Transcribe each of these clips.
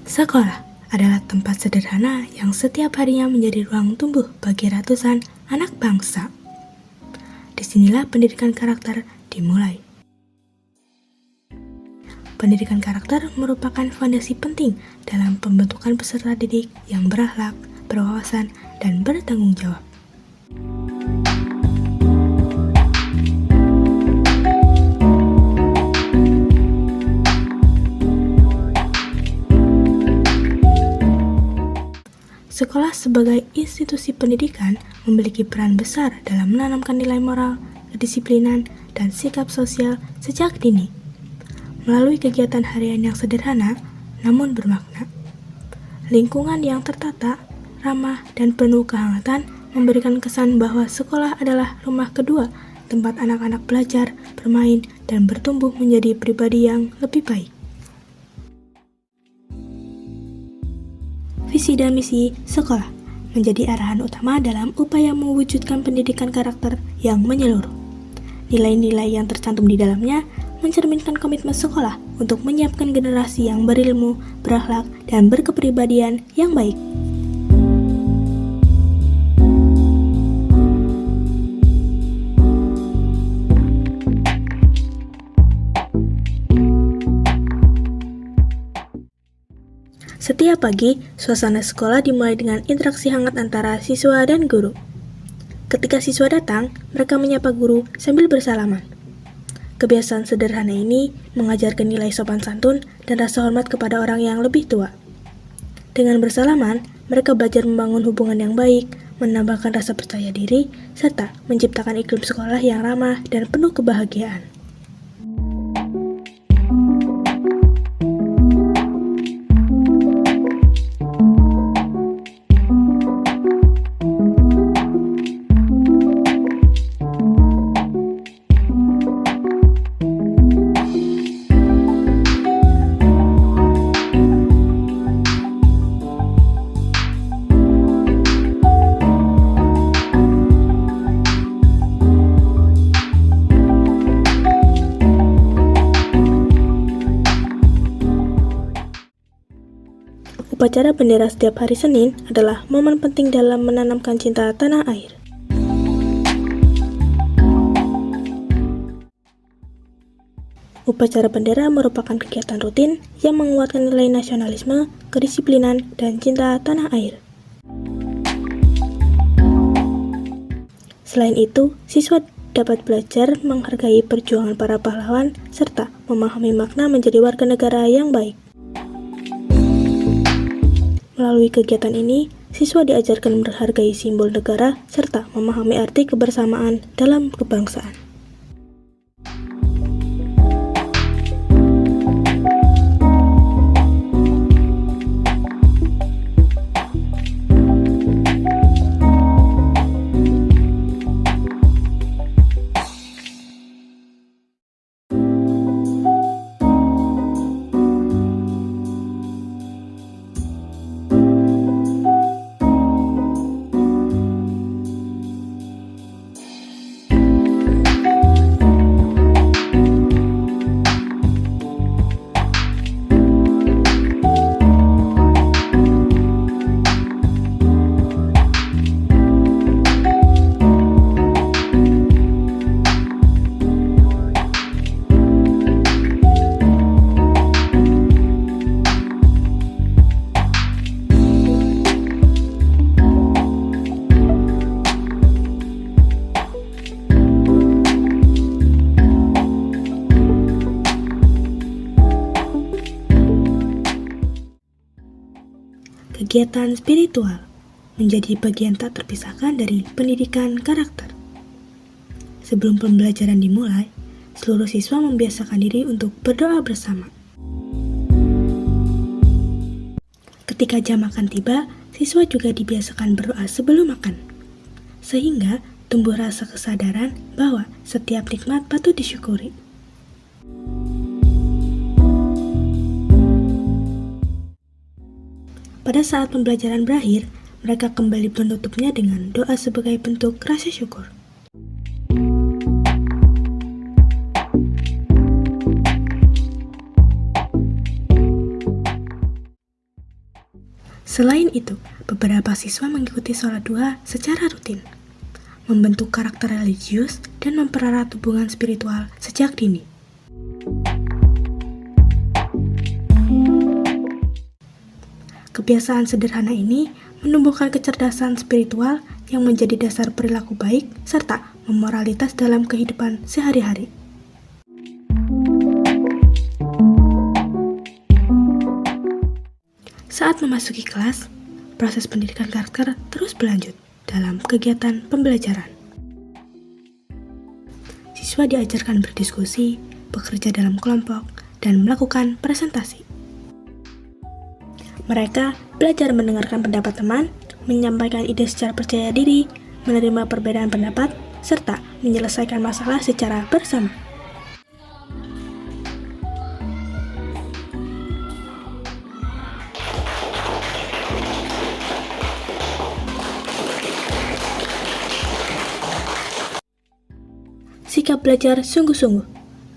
Sekolah adalah tempat sederhana yang setiap harinya menjadi ruang tumbuh bagi ratusan anak bangsa. Disinilah pendidikan karakter dimulai. Pendidikan karakter merupakan fondasi penting dalam pembentukan peserta didik yang berakhlak, berwawasan, dan bertanggung jawab. Sekolah sebagai institusi pendidikan memiliki peran besar dalam menanamkan nilai moral, kedisiplinan, dan sikap sosial sejak dini. Melalui kegiatan harian yang sederhana namun bermakna, lingkungan yang tertata, ramah, dan penuh kehangatan memberikan kesan bahwa sekolah adalah rumah kedua, tempat anak-anak belajar, bermain, dan bertumbuh menjadi pribadi yang lebih baik. Visi dan misi sekolah menjadi arahan utama dalam upaya mewujudkan pendidikan karakter yang menyeluruh. Nilai-nilai yang tercantum di dalamnya mencerminkan komitmen sekolah untuk menyiapkan generasi yang berilmu, berakhlak, dan berkepribadian yang baik. Setiap pagi, suasana sekolah dimulai dengan interaksi hangat antara siswa dan guru. Ketika siswa datang, mereka menyapa guru sambil bersalaman. Kebiasaan sederhana ini mengajarkan nilai sopan santun dan rasa hormat kepada orang yang lebih tua. Dengan bersalaman, mereka belajar membangun hubungan yang baik, menambahkan rasa percaya diri, serta menciptakan iklim sekolah yang ramah dan penuh kebahagiaan. Upacara bendera setiap hari Senin adalah momen penting dalam menanamkan cinta tanah air. Upacara bendera merupakan kegiatan rutin yang menguatkan nilai nasionalisme, kedisiplinan, dan cinta tanah air. Selain itu, siswa dapat belajar menghargai perjuangan para pahlawan serta memahami makna menjadi warga negara yang baik. Melalui kegiatan ini, siswa diajarkan menghargai simbol negara serta memahami arti kebersamaan dalam kebangsaan. Kegiatan spiritual menjadi bagian tak terpisahkan dari pendidikan karakter. Sebelum pembelajaran dimulai, seluruh siswa membiasakan diri untuk berdoa bersama. Ketika jam makan tiba, siswa juga dibiasakan berdoa sebelum makan, sehingga tumbuh rasa kesadaran bahwa setiap nikmat patut disyukuri. Pada saat pembelajaran berakhir, mereka kembali menutupnya dengan doa sebagai bentuk rasa syukur. Selain itu, beberapa siswa mengikuti sholat duha secara rutin, membentuk karakter religius, dan mempererat hubungan spiritual sejak dini. Kebiasaan sederhana ini menumbuhkan kecerdasan spiritual yang menjadi dasar perilaku baik serta moralitas dalam kehidupan sehari-hari. Saat memasuki kelas, proses pendidikan karakter terus berlanjut dalam kegiatan pembelajaran. Siswa diajarkan berdiskusi, bekerja dalam kelompok, dan melakukan presentasi. Mereka belajar mendengarkan pendapat teman, menyampaikan ide secara percaya diri, menerima perbedaan pendapat, serta menyelesaikan masalah secara bersama. Sikap belajar sungguh-sungguh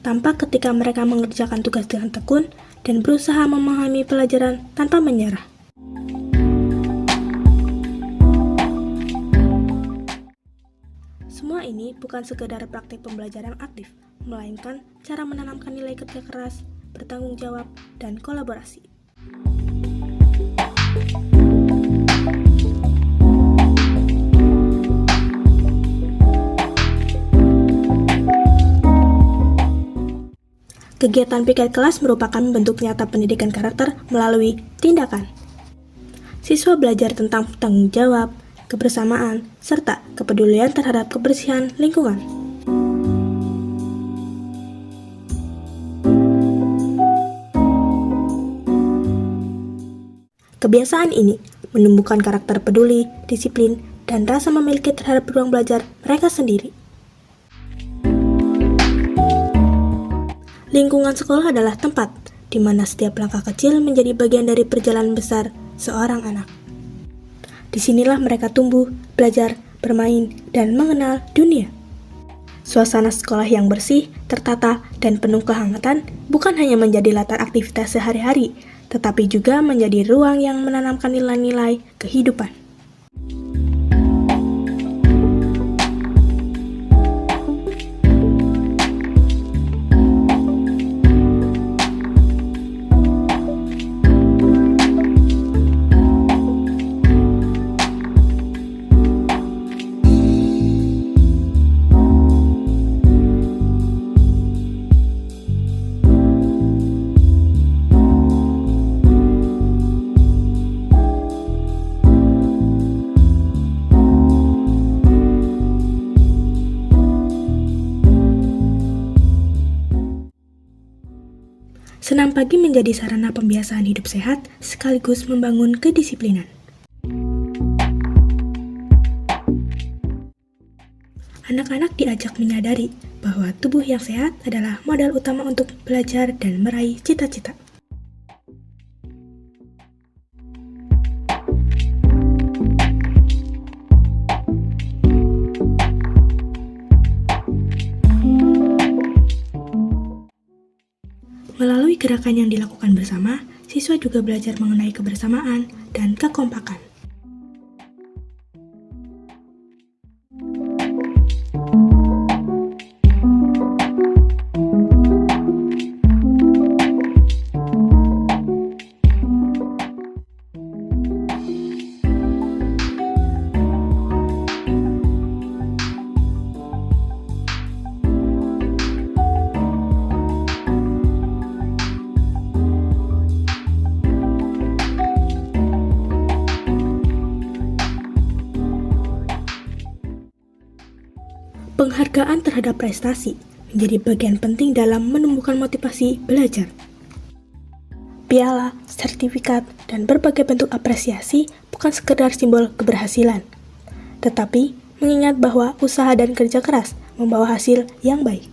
tampak ketika mereka mengerjakan tugas dengan tekun dan berusaha memahami pelajaran tanpa menyerah. Semua ini bukan sekedar praktik pembelajaran aktif, melainkan cara menanamkan nilai kerja keras, bertanggung jawab, dan kolaborasi. Kegiatan piket kelas merupakan bentuk nyata pendidikan karakter melalui tindakan. Siswa belajar tentang tanggung jawab, kebersamaan, serta kepedulian terhadap kebersihan lingkungan. Kebiasaan ini menumbuhkan karakter peduli, disiplin, dan rasa memiliki terhadap ruang belajar mereka sendiri. Lingkungan sekolah adalah tempat di mana setiap langkah kecil menjadi bagian dari perjalanan besar seorang anak. Disinilah mereka tumbuh, belajar, bermain, dan mengenal dunia. Suasana sekolah yang bersih, tertata, dan penuh kehangatan bukan hanya menjadi latar aktivitas sehari-hari, tetapi juga menjadi ruang yang menanamkan nilai-nilai kehidupan. Senam pagi menjadi sarana pembiasaan hidup sehat sekaligus membangun kedisiplinan. Anak-anak diajak menyadari bahwa tubuh yang sehat adalah modal utama untuk belajar dan meraih cita-cita. Melalui gerakan yang dilakukan bersama, siswa juga belajar mengenai kebersamaan dan kekompakan. Penghargaan terhadap prestasi menjadi bagian penting dalam menumbuhkan motivasi belajar. Piala, sertifikat, dan berbagai bentuk apresiasi bukan sekedar simbol keberhasilan, tetapi mengingat bahwa usaha dan kerja keras membawa hasil yang baik.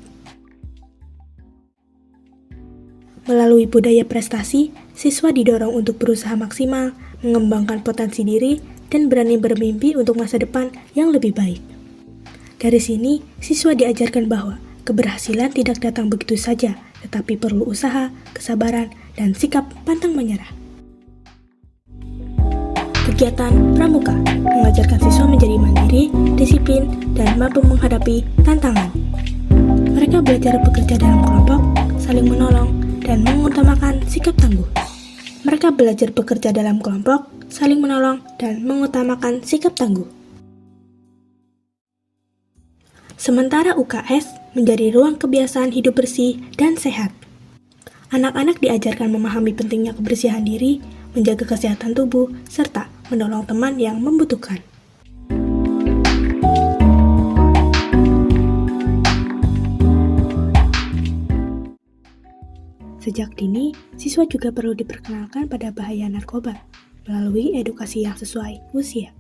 Melalui budaya prestasi, siswa didorong untuk berusaha maksimal, mengembangkan potensi diri, dan berani bermimpi untuk masa depan yang lebih baik. Dari sini, siswa diajarkan bahwa keberhasilan tidak datang begitu saja, tetapi perlu usaha, kesabaran, dan sikap pantang menyerah. Kegiatan Pramuka mengajarkan siswa menjadi mandiri, disiplin, dan mampu menghadapi tantangan. Mereka belajar bekerja dalam kelompok, saling menolong, dan mengutamakan sikap tangguh. Mereka belajar bekerja dalam kelompok, saling menolong, dan mengutamakan sikap tangguh. Sementara UKS menjadi ruang kebiasaan hidup bersih dan sehat. Anak-anak diajarkan memahami pentingnya kebersihan diri, menjaga kesehatan tubuh, serta menolong teman yang membutuhkan. Sejak dini, siswa juga perlu diperkenalkan pada bahaya narkoba melalui edukasi yang sesuai usia.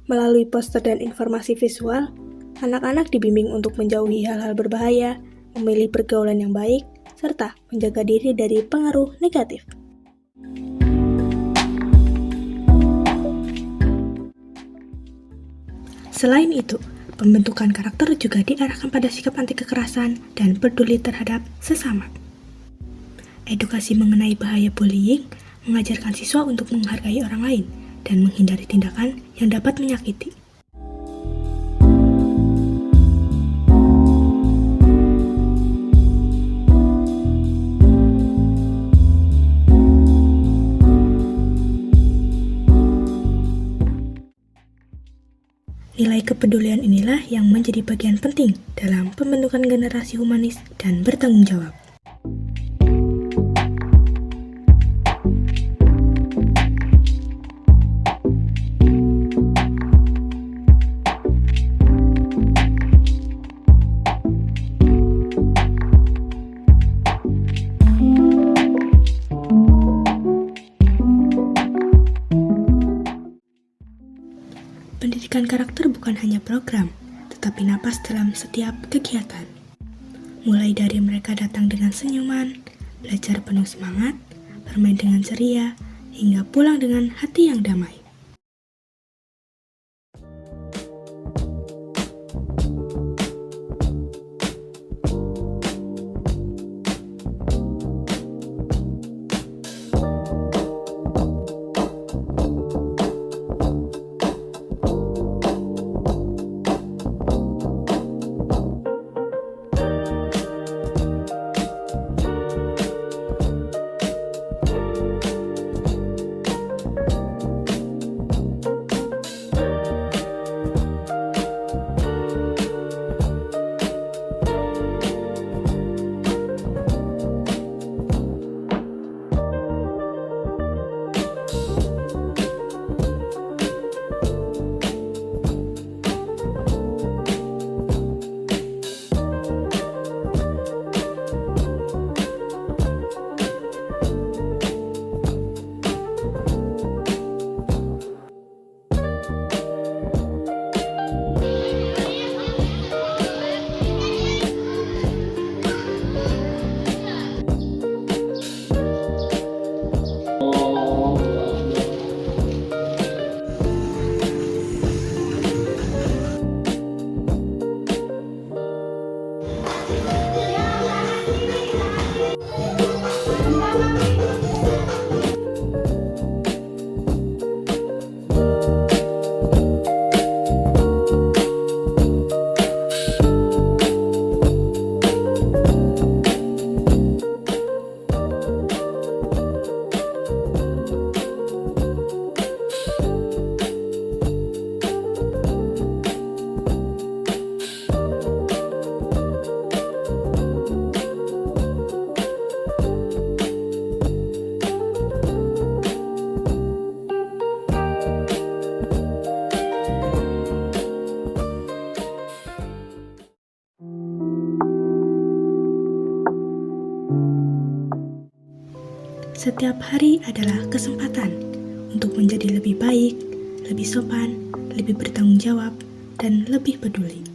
Melalui poster dan informasi visual, anak-anak dibimbing untuk menjauhi hal-hal berbahaya, memilih pergaulan yang baik, serta menjaga diri dari pengaruh negatif. Selain itu, pembentukan karakter juga diarahkan pada sikap anti kekerasan dan peduli terhadap sesama. Edukasi mengenai bahaya bullying mengajarkan siswa untuk menghargai orang lain dan menghindari tindakan yang dapat menyakiti. Nilai kepedulian inilah yang menjadi bagian penting dalam pembentukan generasi humanis dan bertanggung jawab. Pendidikan karakter bukan hanya program, tetapi napas dalam setiap kegiatan. Mulai dari mereka datang dengan senyuman, belajar penuh semangat, bermain dengan ceria, hingga pulang dengan hati yang damai. Setiap hari adalah kesempatan untuk menjadi lebih baik, lebih sopan, lebih bertanggung jawab, dan lebih peduli.